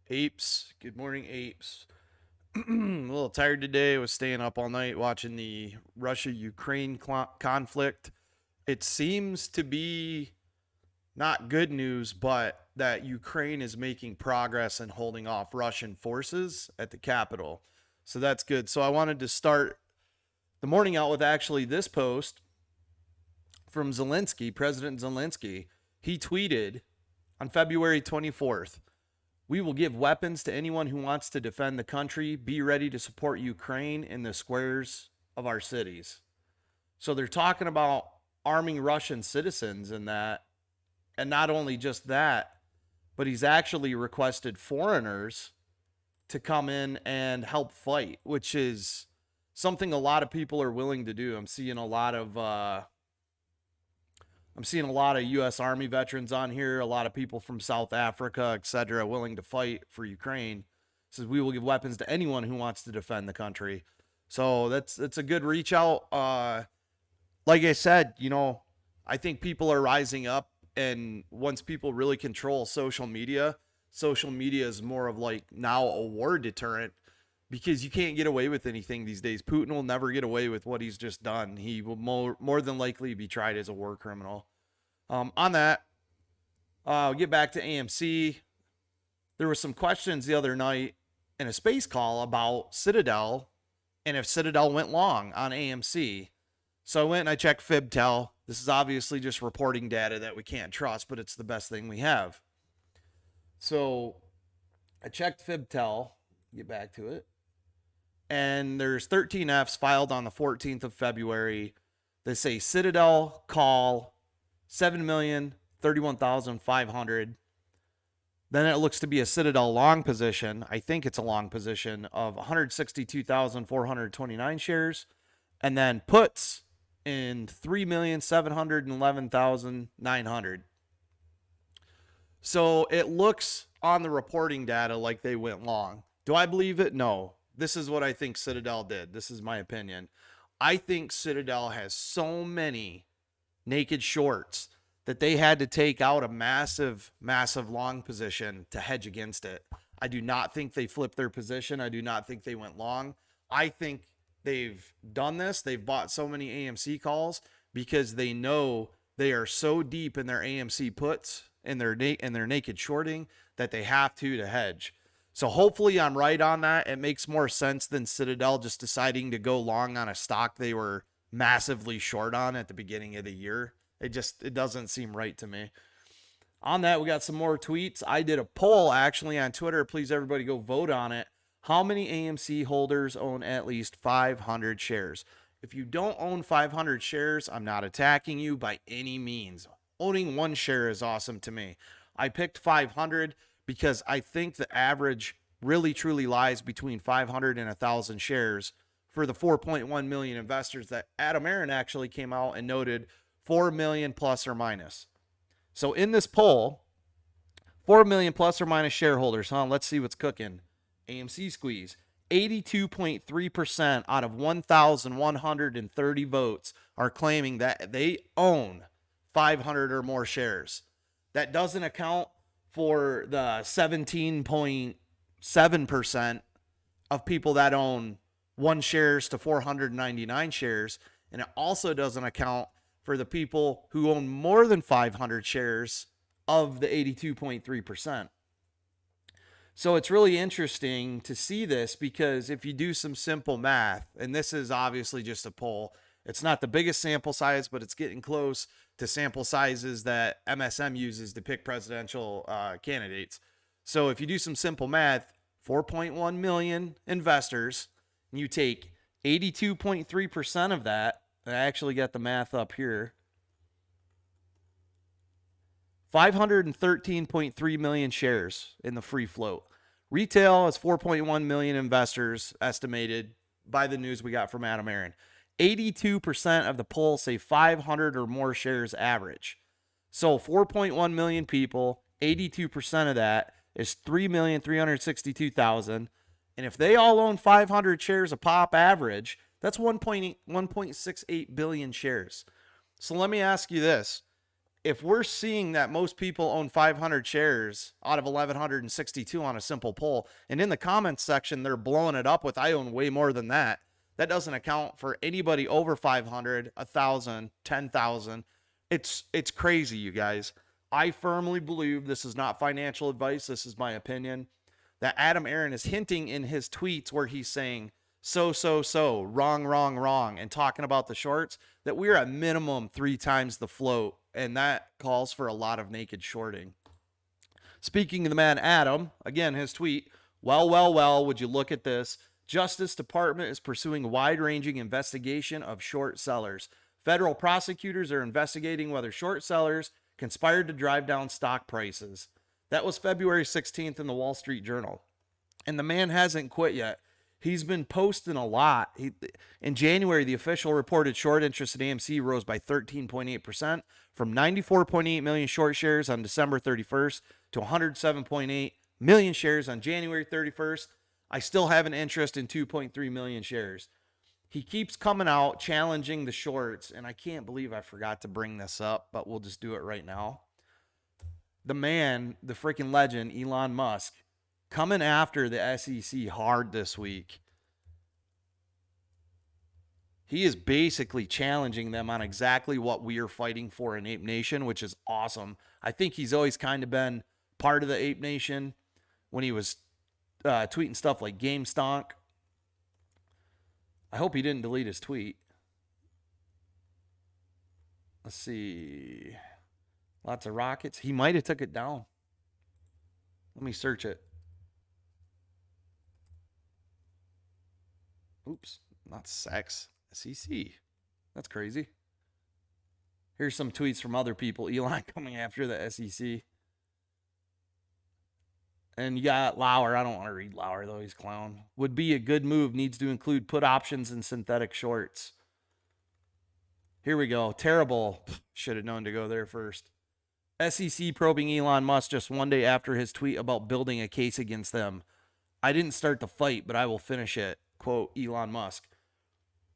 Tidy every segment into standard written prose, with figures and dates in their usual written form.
Apes. Good morning, apes. A little tired today. I was staying up all night watching the Russia-Ukraine conflict. It seems to be not good news, but that Ukraine is making progress in holding off Russian forces at the capital. So that's good. So I wanted to start the morning out with actually this post from Zelensky, President Zelensky. He tweeted on February 24th. We will give weapons to anyone who wants to defend the country. Be ready to support Ukraine in the squares of our cities. So they're talking about arming Russian citizens in that. And not only just that, but he's actually requested foreigners to come in and help fight, which is something a lot of people are willing to do. I'm seeing a lot of U.S. Army veterans on here, a lot of people from South Africa, etc., willing to fight for Ukraine. It says we will give weapons to anyone who wants to defend the country. So that's a good reach out. Like I said, I think people are rising up, and once people really control social media is more of like now a war deterrent because you can't get away with anything these days. Putin will never get away with what he's just done. He will more than likely be tried as a war criminal. On that, I'll get back to AMC. There were some questions the other night in a space call about Citadel and if Citadel went long on AMC. So I went and I checked FibTel. This is obviously just reporting data that we can't trust, but it's the best thing we have. So I checked FibTel, get back to it, and there's 13 Fs filed on the 14th of February. They say Citadel call 7,031,500. Then it looks to be a Citadel long position. I think it's a long position of 162,429 shares. And then puts in 3,711,900. So it looks on the reporting data like they went long. Do I believe it? No. This is what I think Citadel did. This is my opinion. I think Citadel has so many naked shorts that they had to take out a massive long position to hedge against it. I do not think they flipped their position. I do not think they went long. I think they've done this. They've bought so many AMC calls because they know they are so deep in their AMC puts and their naked shorting that they have to hedge. So hopefully I'm right on that. It makes more sense than Citadel just deciding to go long on a stock they were massively short on at the beginning of the year. It doesn't seem right to me. On that, we got some more tweets. I did a poll actually on Twitter. Please everybody go vote on it. How many AMC holders own at least 500 shares? If you don't own 500 shares, I'm not attacking you by any means. Owning one share is awesome to me. I picked 500 because I think the average really truly lies between 500 and 1,000 shares for the 4.1 million investors that Adam Aaron actually came out and noted 4 million plus or minus. So in this poll, 4 million plus or minus shareholders, let's see what's cooking. AMC squeeze. 82.3% out of 1,130 votes are claiming that they own 500 or more shares. That doesn't account for the 17.7% of people that own 1 shares to 499 shares. And it also doesn't account for the people who own more than 500 shares of the 82.3%. So it's really interesting to see this because if you do some simple math, and this is obviously just a poll, it's not the biggest sample size, but it's getting close to sample sizes that MSM uses to pick presidential candidates. So if you do some simple math, 4.1 million investors, and you take 82.3% of that, I actually got the math up here, 513.3 million shares in the free float. Retail is 4.1 million investors estimated by the news we got from Adam Aaron. 82% of the poll say 500 or more shares average. So 4.1 million people, 82% of that is 3,362,000. And if they all own 500 shares a pop average, that's 1.68 billion shares. So let me ask you this. if we're seeing that most people own 500 shares out of 1,162 on a simple poll, and in the comments section, they're blowing it up with, I own way more than that. That doesn't account for anybody over 500, 1,000, 10,000. It's crazy, you guys. I firmly believe, this is not financial advice, this is my opinion, that Adam Aaron is hinting in his tweets where he's saying, wrong, and talking about the shorts, that we're at minimum 3 times the float, and that calls for a lot of naked shorting. Speaking of the man Adam, again, his tweet, well, would you look at this? Justice Department is pursuing wide-ranging investigation of short sellers. Federal prosecutors are investigating whether short sellers conspired to drive down stock prices. That was February 16th in the Wall Street Journal. And the man hasn't quit yet. He's been posting a lot. In January, the official reported short interest in AMC rose by 13.8% from 94.8 million short shares on December 31st to 107.8 million shares on January 31st. I still have an interest in 2.3 million shares. He keeps coming out challenging the shorts, and I can't believe I forgot to bring this up, but we'll just do it right now. The man, the freaking legend, Elon Musk, coming after the SEC hard this week. He is basically challenging them on exactly what we are fighting for in Ape Nation, which is awesome. I think he's always kind of been part of the Ape Nation when he was tweeting stuff like GameStonk. I hope he didn't delete his tweet. Let's see. Lots of rockets. He might have took it down. Let me search it. Oops, not sex. SEC. That's crazy. Here's some tweets from other people. Elon coming after the SEC. And you got Lauer. I don't want to read Lauer, though. He's a clown. Would be a good move. Needs to include put options in synthetic shorts. Here we go. Terrible. Should have known to go there first. SEC probing Elon Musk just one day after his tweet about building a case against them. I didn't start the fight, but I will finish it. Quote, Elon Musk.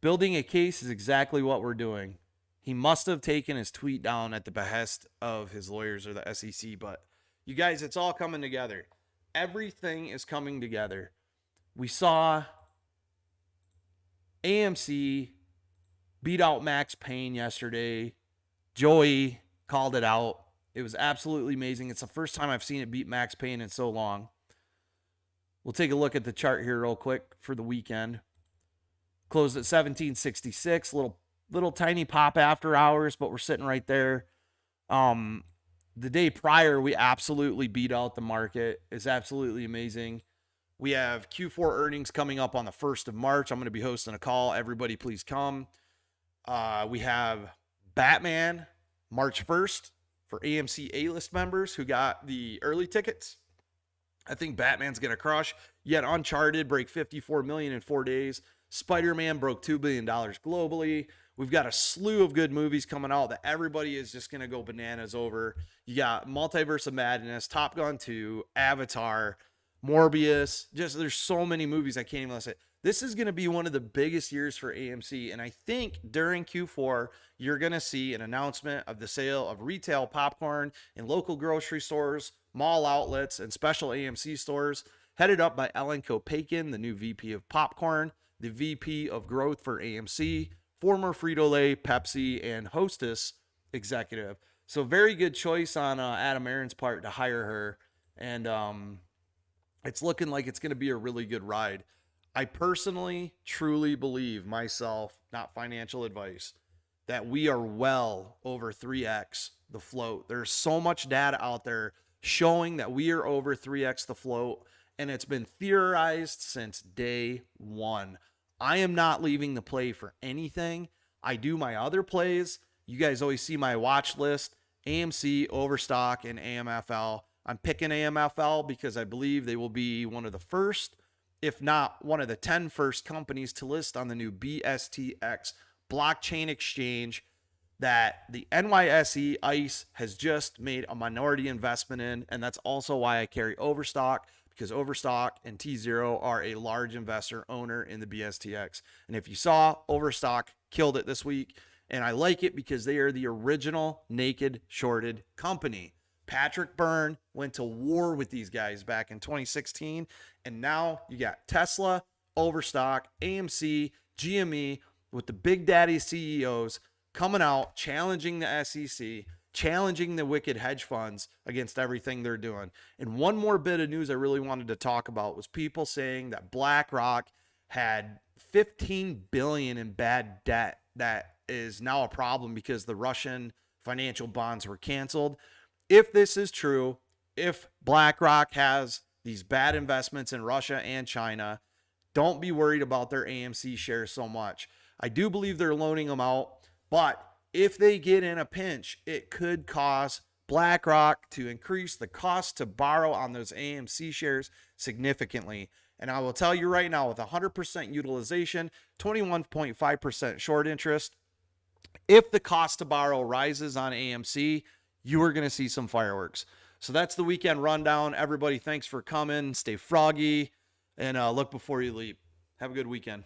Building a case is exactly what we're doing. He must have taken his tweet down at the behest of his lawyers or the SEC, but you guys, it's all coming together. Everything is coming together. We saw AMC beat out Max Payne yesterday. Joey called it out. It was absolutely amazing. It's the first time I've seen it beat Max Payne in so long. We'll take a look at the chart here real quick for the weekend. Closed at 1766. Little tiny pop after hours, but we're sitting right there. The day prior, we absolutely beat out the market. It's absolutely amazing. We have Q4 earnings coming up on the 1st of March. I'm going to be hosting a call. Everybody please come. We have Batman March 1st for AMC A-list members who got the early tickets. I think Batman's going to crush. Yet Uncharted break 54 million in 4 days. Spider-Man broke $2 billion globally. We've got a slew of good movies coming out that everybody is just going to go bananas over. You got Multiverse of Madness, Top Gun 2, Avatar, Morbius. Just there's so many movies I can't even list it. This is going to be one of the biggest years for AMC. And I think during Q4, you're going to see an announcement of the sale of retail popcorn in local grocery stores, mall outlets, and special AMC stores, headed up by Ellen Kopakin, the new VP of Popcorn, the VP of Growth for AMC, former Frito-Lay, Pepsi, and Hostess executive. So very good choice on Adam Aaron's part to hire her. And it's looking like it's going to be a really good ride. I personally, truly believe myself, not financial advice, that we are well over 3x the float. There's so much data out there showing that we are over 3x the float. And it's been theorized since day one. I am not leaving the play for anything. I do my other plays. You guys always see my watch list, AMC, Overstock, and AMFL. I'm picking AMFL because I believe they will be one of the first, if not one of the 10 first companies to list on the new BSTX blockchain exchange that the NYSE ICE has just made a minority investment in. And that's also why I carry Overstock, because Overstock and T0 are a large investor owner in the BSTX. And if you saw, Overstock killed it this week. And I like it because they are the original naked shorted company. Patrick Byrne went to war with these guys back in 2016. And now you got Tesla, Overstock, AMC, GME, with the big daddy CEOs coming out, challenging the SEC, challenging the wicked hedge funds against everything they're doing. And one more bit of news I really wanted to talk about was people saying that BlackRock had 15 billion in bad debt that is now a problem because the Russian financial bonds were canceled. If this is true, if BlackRock has these bad investments in Russia and China, don't be worried about their AMC shares so much. I do believe they're loaning them out, but if they get in a pinch, it could cause BlackRock to increase the cost to borrow on those AMC shares significantly. And I will tell you right now, with 100% utilization, 21.5% short interest, if the cost to borrow rises on AMC, you are going to see some fireworks. So that's the weekend rundown. Everybody, thanks for coming. Stay froggy and look before you leap. Have a good weekend.